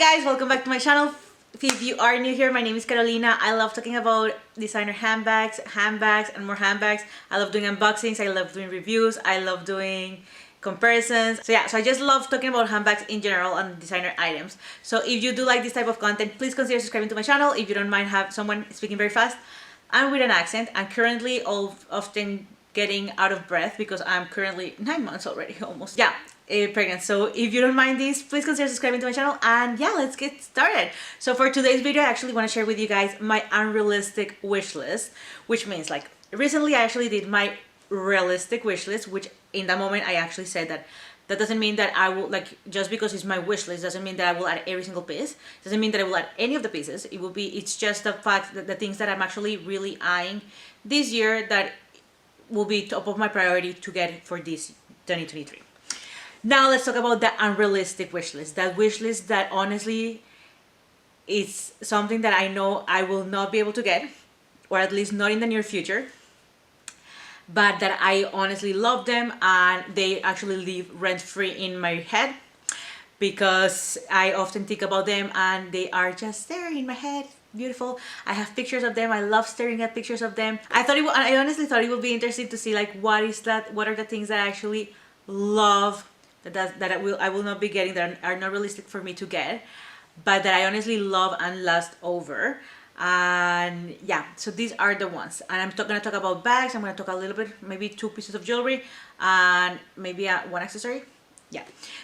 guys, welcome back to my channel. If you are new here, my name is Carolina. I love talking about designer handbags, and more handbags. I love doing unboxings, I love doing reviews, I love doing comparisons. So I just love talking about handbags in general and designer items. So if you do like this type of content, please consider subscribing to my channel. If you don't mind have someone speaking very fast and with an accent. I'm currently often getting out of breath because I'm currently 9 months already, almost. Pregnant. So if you don't mind this, please consider subscribing to my channel, and let's get started. So for today's video, I actually want to share with you guys my unrealistic wish list, which means like recently I actually did my realistic wish list, which in that moment I actually said that doesn't mean that I will, like, just because it's my wish list doesn't mean that I will add every single piece, doesn't mean that I will add any of the pieces. It's just the fact that the things that I'm actually really eyeing this year that will be top of my priority to get for this 2023. Now let's talk about the unrealistic wish list. That wish list that honestly is something that I know I will not be able to get, or at least not in the near future, but that I honestly love them and they actually live rent-free in my head because I often think about them and they are just there in my head. Beautiful. I have pictures of them. I love staring at pictures of them. I honestly thought it would be interesting to see like what are the things that I actually love that I will not be getting, that are not realistic for me to get, but that I honestly love and last over. And so these are the ones, and I'm gonna talk about bags. I'm gonna talk a little bit, maybe 2 pieces of jewelry and maybe one accessory.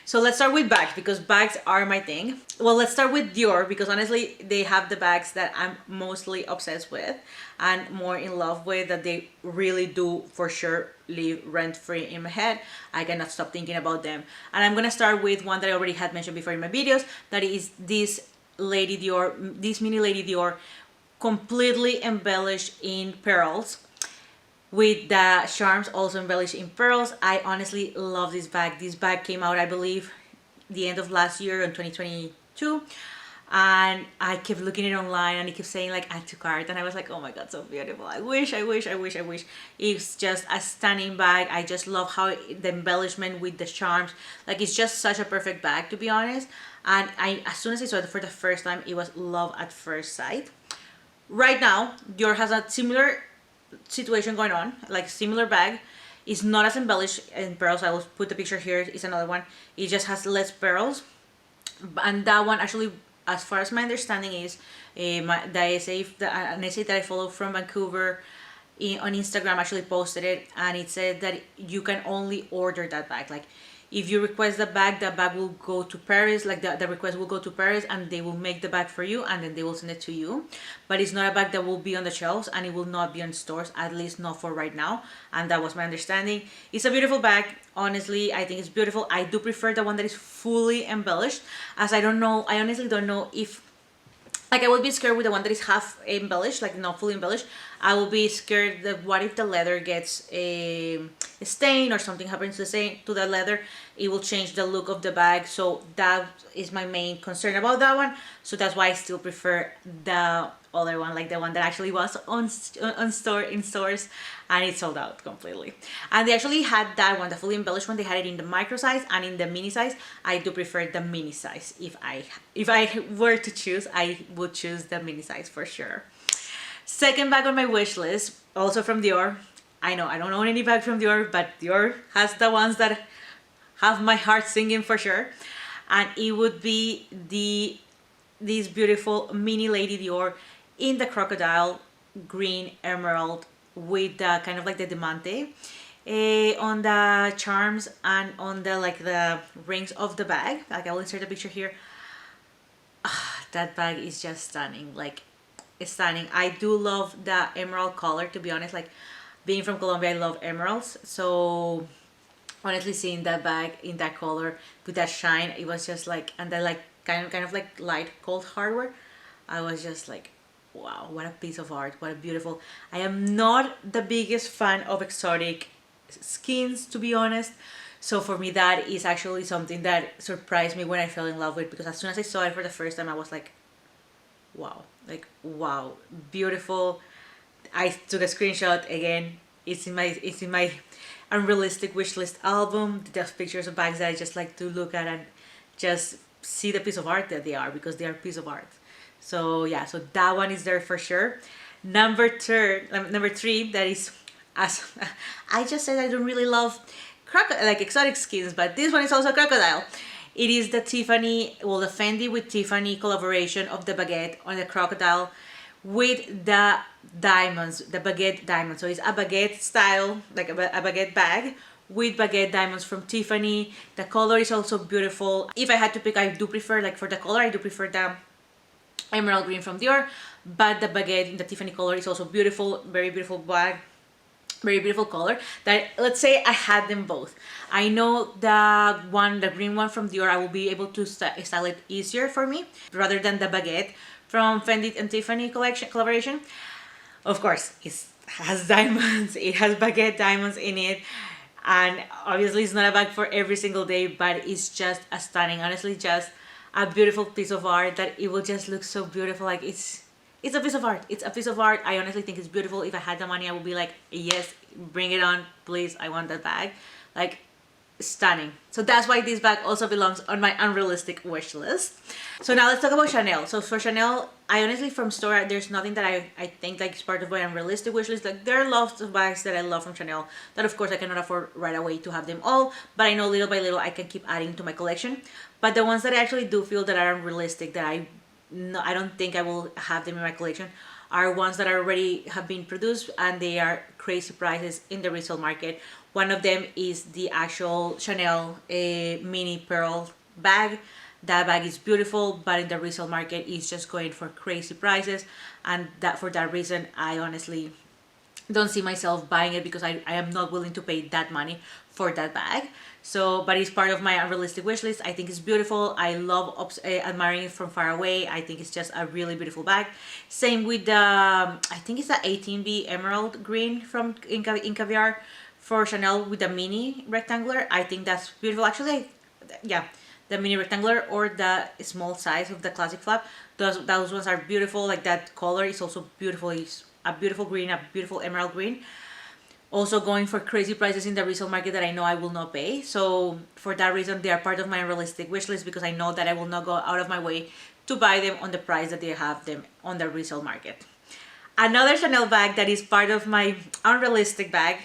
So let's start with bags because bags are my thing. Well, let's start with Dior because honestly they have the bags that I'm mostly obsessed with and more in love with, that they really do for sure live rent-free in my head. I cannot stop thinking about them. And I'm gonna start with one that I already had mentioned before in my videos, that is this Lady Dior, this mini Lady Dior, completely embellished in pearls, with the charms also embellished in pearls. I honestly love this bag. This bag came out, I believe, the end of last year in 2022, and I kept looking at it online and it kept saying like add to cart, and I was like, oh my god, so beautiful. I wish. It's just a stunning bag. I just love how the embellishment with the charms, like, it's just such a perfect bag, to be honest. And as soon as I saw it for the first time, it was love at first sight. Right now Dior has a similar situation going on, like similar bag. It's not as embellished in pearls. I will put the picture here. It's another one. It just has less pearls, and that one actually, as far as my understanding is, an essay that I follow from Vancouver on Instagram actually posted it, and it said that you can only order that bag. Like, if you request the bag will go to Paris, like the request will go to Paris and they will make the bag for you and then they will send it to you. But it's not a bag that will be on the shelves and it will not be on stores, at least not for right now. And that was my understanding. It's a beautiful bag. Honestly, I think it's beautiful. I do prefer the one that is fully embellished, as I honestly don't know if, like, I would be scared with the one that is half embellished, like not fully embellished. I will be scared that what if the leather gets a stain or something happens to the leather, it will change the look of the bag. So that is my main concern about that one. So that's why I still prefer the other one, like the one that actually was in stores and it sold out completely. And they actually had that one, the fully embellished one. They had it in the micro size and in the mini size. I do prefer the mini size. If I were to choose, I would choose the mini size for sure. Second bag on my wish list, also from Dior. I know I don't own any bag from Dior, but Dior has the ones that have my heart singing for sure. And it would be this beautiful mini Lady Dior in the crocodile green emerald with the kind of like the diamante on the charms and on the rings of the bag. Like, I will insert a picture here. That bag is just stunning. Like, it's stunning. I do love the emerald color, to be honest. Like, being from Colombia, I love emeralds. So honestly, seeing that bag in that color with that shine, it was just like, and then like kind of like light gold hardware, I was just like, wow, what a piece of art, what a beautiful. I am not the biggest fan of exotic skins, to be honest. So for me, that is actually something that surprised me when I fell in love with, because as soon as I saw it for the first time, I was like, wow, wow, beautiful. I took a screenshot again. It's in my unrealistic wish list album. There's pictures of bags that I just like to look at and just see the piece of art that they are, because they are a piece of art. So yeah, so that one is there for sure. Number three, that is, as I just said, I don't really love like exotic skins, but this one is also crocodile. It is the Tiffany, well, the Fendi with Tiffany collaboration of the baguette on the crocodile with the diamonds, the baguette diamonds. So it's a baguette style, like a baguette bag with baguette diamonds from Tiffany. The color is also beautiful. If I had to pick, I do prefer, like for the color, I do prefer the emerald green from Dior, but the baguette in the Tiffany color is also beautiful. Very beautiful bag, very beautiful color. That, let's say I had them both, I know the green one from Dior, I will be able to style it easier for me rather than the baguette from Fendi and Tiffany collaboration. Of course, it has diamonds, it has baguette diamonds in it, and obviously it's not a bag for every single day, but it's just a stunning, honestly, just a beautiful piece of art that it will just look so beautiful. Like it's a piece of art. It's a piece of art. I honestly think it's beautiful. If I had the money, I would be like, yes, bring it on, please. I want that bag. Like, stunning. So that's why this bag also belongs on my unrealistic wish list. So now let's talk about Chanel. So for Chanel, I honestly, from store, there's nothing that I think like is part of my unrealistic wish list. Like, there are lots of bags that I love from Chanel that of course I cannot afford right away to have them all, but I know little by little I can keep adding to my collection. But the ones that I actually do feel that are unrealistic, that I don't think I will have them in my collection, are ones that already have been produced and they are crazy prices in the resale market. One of them is the actual Chanel mini pearl bag. That bag is beautiful, but in the resale market it's just going for crazy prices, and that for that reason I honestly don't see myself buying it, because I am not willing to pay that money for that bag. So, but it's part of my unrealistic wish list. I think it's beautiful. I love admiring it from far away. I think it's just a really beautiful bag. Same with the, I think it's the 18B emerald green from in Caviar for Chanel with the mini rectangular. I think that's beautiful. Actually, yeah, the mini rectangular or the small size of the classic flap. Those ones are beautiful. Like, that color is also beautiful. It's a beautiful green, a beautiful emerald green. Also going for crazy prices in the resale market that I know I will not pay. So for that reason, they are part of my unrealistic wish list, because I know that I will not go out of my way to buy them on the price that they have them on the resale market. Another Chanel bag that is part of my unrealistic bag,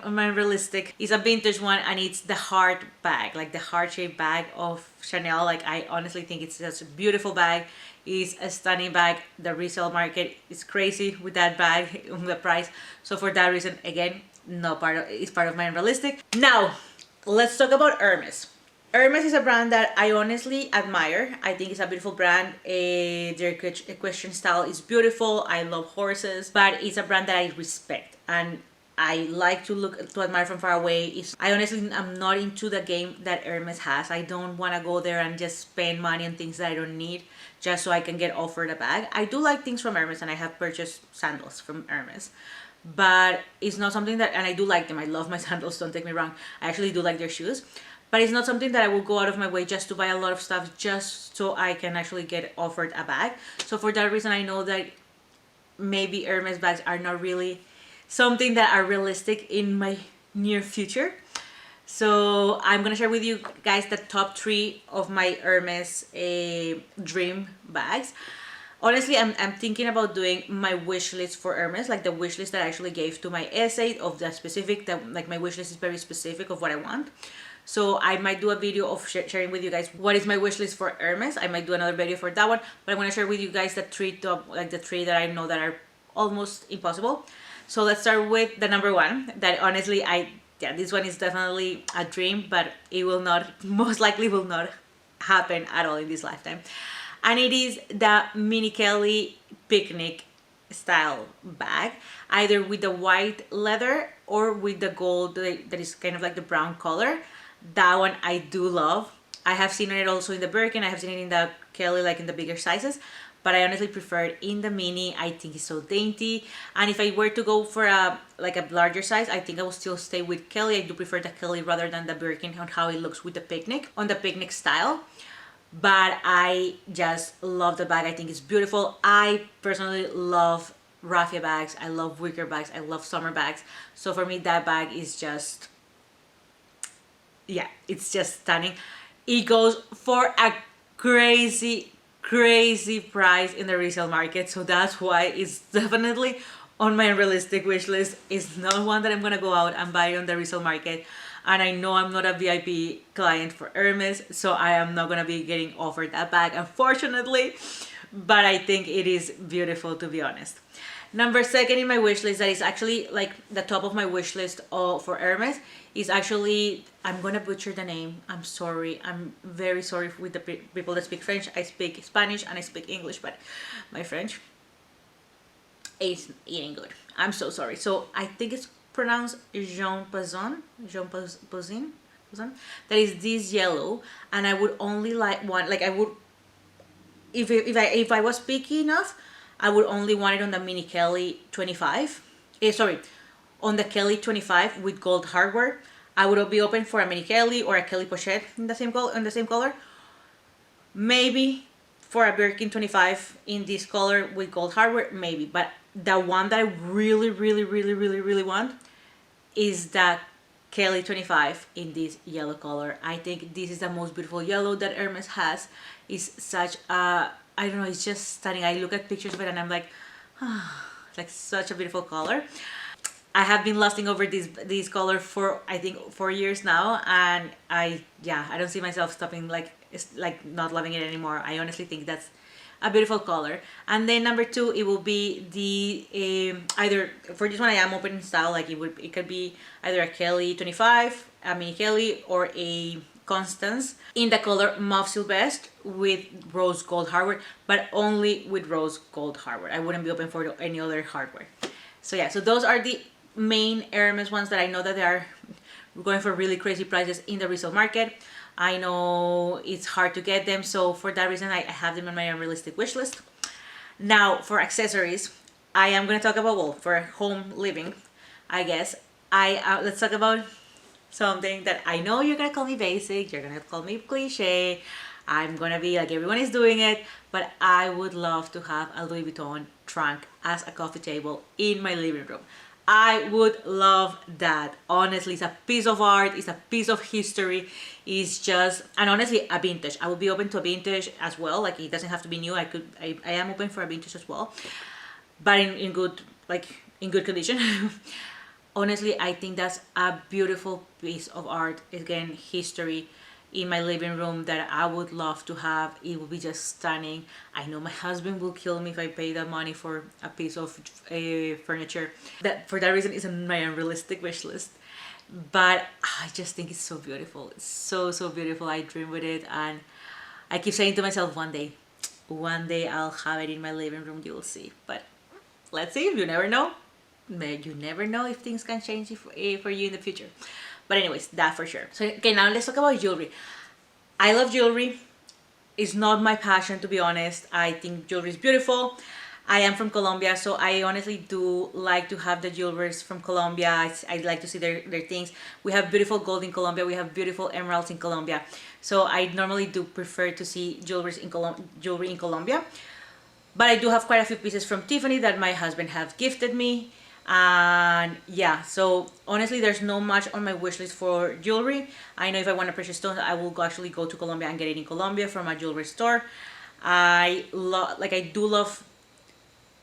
my unrealistic, is a vintage one, and it's the heart bag, like the heart-shaped bag of Chanel. Like, I honestly think it's just a beautiful bag. It's a stunning bag. The resale market is crazy with that bag on the price. So for that reason, again, it's part of my unrealistic. Now, let's talk about Hermes. Hermes is a brand that I honestly admire. I think it's a beautiful brand. Their equestrian style is beautiful. I love horses, but it's a brand that I respect and I like to admire from far away. I honestly am not into the game that Hermes has. I don't want to go there and just spend money on things that I don't need just so I can get offered a bag. I do like things from Hermes, and I have purchased sandals from Hermes, but it's not something that, and I do like them. I love my sandals, don't take me wrong. I actually do like their shoes. But it's not something that I will go out of my way just to buy a lot of stuff just so I can actually get offered a bag. So for that reason, I know that maybe Hermes bags are not really something that are realistic in my near future. So I'm gonna share with you guys the top 3 of my Hermes dream bags. Honestly, I'm thinking about doing my wish list for Hermes, like the wish list that I actually gave to my essay of the specific, like my wish list is very specific of what I want. So I might do a video of sharing with you guys what is my wish list for Hermes. I might do another video for that one, but I'm gonna share with you guys the 3 top, like the 3 that I know that are almost impossible. So let's start with the number 1 that honestly this one is definitely a dream, but it will not, most likely will not happen at all in this lifetime. And it is the Mini Kelly picnic style bag, either with the white leather or with the gold that is kind of like the brown color. That one I do love. I have seen it also in the Birkin. I have seen it in the Kelly, like in the bigger sizes, but I honestly prefer it in the mini. I think it's so dainty, and if I were to go for a larger size, I think I will still stay with Kelly. I do prefer the Kelly rather than the Birkin on how it looks with the picnic, on the picnic style. But I just love the bag. I think it's beautiful. I personally love raffia bags. I love wicker bags. I love summer bags. So for me, that bag is just, yeah, it's just stunning. It goes for a crazy, crazy price in the resale market. So that's why it's definitely on my unrealistic wish list. It's not one that I'm gonna go out and buy on the resale market. And I know I'm not a VIP client for Hermes, so I am not gonna be getting offered that bag, unfortunately. But I think it is beautiful, to be honest. Number second in my wish list, that is actually like the top of my wish list for Hermes, is actually, I'm gonna butcher the name. I'm sorry. I'm very sorry with the people that speak French. I speak Spanish and I speak English, but my French is eating good. I'm so sorry. So I think it's pronounced Jean Pazon. That is this yellow, and I would only like one. Like I would, if I was picky enough, I would only want it on the Mini Kelly 25. Sorry, on the Kelly 25 with gold hardware. I would be open for a Mini Kelly or a Kelly Pochette in the same color. Maybe for a Birkin 25 in this color with gold hardware, maybe. But the one that I really, really, really, really, really want is the Kelly 25 in this yellow color. I think this is the most beautiful yellow that Hermes has. It's such a, I don't know, it's just stunning. I look at pictures of it and I'm like, it's like such a beautiful color. I have been lusting over this color for I think 4 years now, and I don't see myself stopping, like not loving it anymore. I honestly think that's a beautiful color. And then number two, it will be the either, for this one I am open in style, like it could be either a Kelly 25, a Mini Kelly, or a Constance in the color Mauve Sylvestre with rose gold hardware, but only with rose gold hardware. I wouldn't be open for any other hardware. So yeah, so those are the main Hermes ones that I know that they are going for really crazy prices in the resale market. I know it's hard to get them, so for that reason I have them on my unrealistic wish list. Now for accessories, I am going to talk about, well, for home living, I guess. Let's talk about something that I know you're gonna call me basic, you're gonna call me cliche, I'm gonna be like everyone is doing it, but I would love to have a Louis Vuitton trunk as a coffee table in my living room. I would love that. Honestly, it's a piece of art, it's a piece of history, it's just, and honestly, a vintage. I would be open to a vintage as well. Like, it doesn't have to be new. I am open for a vintage as well, but in good, like in good condition. Honestly, I think that's a beautiful piece of art. Again, history in my living room that I would love to have. It would be just stunning. I know my husband will kill me if I pay that money for a piece of furniture. That, for that reason, is on my unrealistic wish list. But I just think it's so beautiful. It's so, so beautiful. I dream with it, and I keep saying to myself, one day I'll have it in my living room, you'll see. But let's see, you never know. You never know if things can change for you in the future. But anyways, that for sure. So okay, now let's talk about jewelry. I love jewelry. It's not my passion, to be honest. I think jewelry is beautiful. I am from Colombia, so I honestly do like to have the jewelers from Colombia. I like to see their things. We have beautiful gold in Colombia. We have beautiful emeralds in Colombia. So I normally do prefer to see jewelry in Colombia. But I do have quite a few pieces from Tiffany that my husband have gifted me. And yeah, so honestly, there's no much on my wish list for jewelry. I know if I want to purchase stones, I will actually go to Colombia and get it in Colombia from a jewelry store. I do love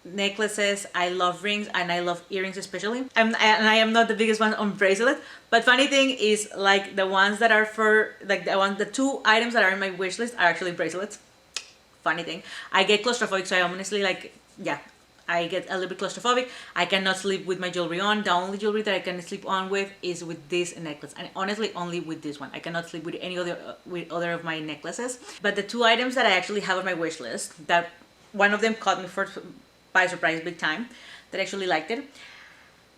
necklaces, I love rings, and I love earrings especially. And I am not the biggest one on bracelets, but funny thing is, like, the ones that are for, like, the two items that are in my wish list are actually bracelets. Funny thing, I get claustrophobic, so I honestly, like, yeah, I get a little bit claustrophobic. I cannot sleep with my jewelry on. The only jewelry that I can sleep on with is with this necklace, and honestly only with this one. I cannot sleep with any other of my necklaces. But the two items that I actually have on my wish list, that one of them caught me by surprise big time, that I actually liked it.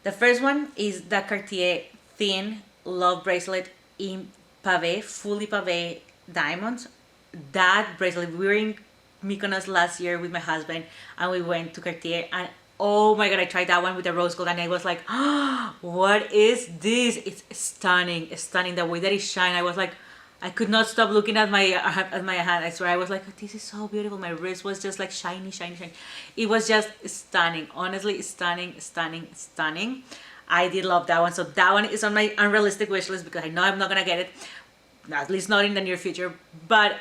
The first one is the Cartier thin love bracelet in pavé, fully pavé diamonds. That bracelet, we were in Mykonos last year with my husband, and we went to Cartier, and oh my god, I tried that one with the rose gold, and I was like, oh, what is this? It's stunning, stunning. The way that it shines, I was like, I could not stop looking at my hand. I swear, I was like, this is so beautiful. My wrist was just like shiny, shiny, shiny. It was just stunning. Honestly, stunning, stunning, stunning. I did love that one. So that one is on my unrealistic wish list because I know I'm not gonna get it, at least not in the near future. But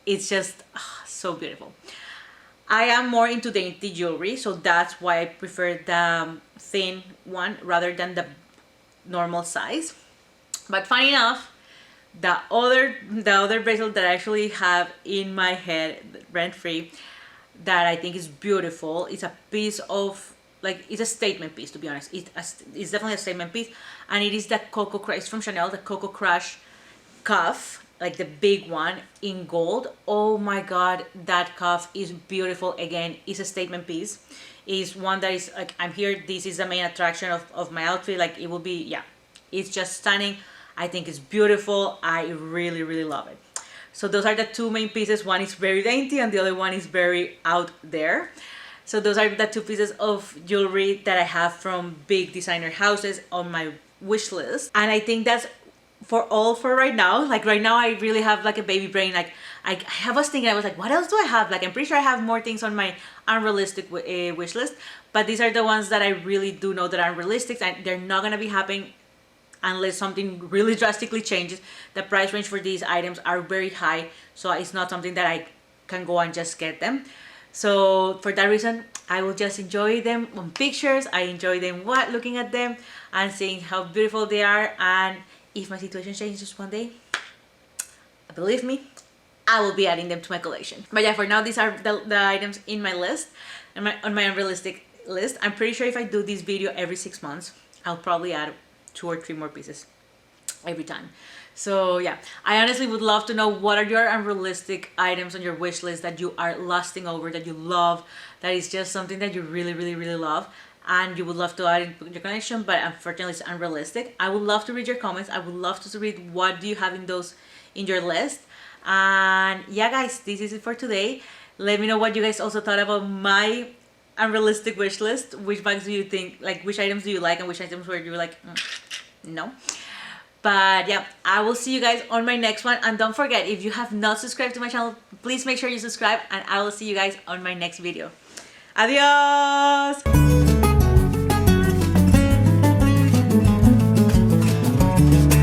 it's just so beautiful. I am more into dainty jewelry, so that's why I prefer the thin one rather than the normal size. But funny enough, the other bracelet that I actually have in my head rent free that I think is beautiful, it's a piece of, like, it's a statement piece, to be honest. It's definitely a statement piece, and it is the Coco Crush. It's from Chanel, the Coco Crush cuff, like the big one in gold. Oh my god, that cuff is beautiful. Again, it's a statement piece. It's one that is like, I'm here, this is the main attraction of my outfit. Like, it will be, yeah, it's just stunning. I think it's beautiful. I really, really love it. So those are the two main pieces. One is very dainty and the other one is very out there. So those are the two pieces of jewelry that I have from big designer houses on my wish list. And I think that's for right now. Like right now I really have like a baby brain. Like I was thinking, I was like, what else do I have? Like I'm pretty sure I have more things on my unrealistic wish list, but these are the ones that I really do know that are realistic, and they're not gonna be happening unless something really drastically changes. The price range for these items are very high, so it's not something that I can go and just get them. So for that reason, I will just enjoy them on pictures. I enjoy them looking at them and seeing how beautiful they are. And if my situation changes one day, believe me, I will be adding them to my collection. But yeah, for now, these are the items in my list, on my unrealistic list. I'm pretty sure if I do this video every 6 months, I'll probably add 2 or 3 more pieces every time. So yeah, I honestly would love to know what are your unrealistic items on your wish list that you are lusting over, that you love, that is just something that you really, really, really love and you would love to add in your collection, but unfortunately it's unrealistic. I would love to read your comments. I would love to read what do you have in your list. And yeah guys, this is it for today. Let me know what you guys also thought about my unrealistic wish list. Which bags do you think, like which items do you like and which items were you like no? But yeah, I will see you guys on my next one. And don't forget, if you have not subscribed to my channel, please make sure you subscribe, and I will see you guys on my next video. Adios.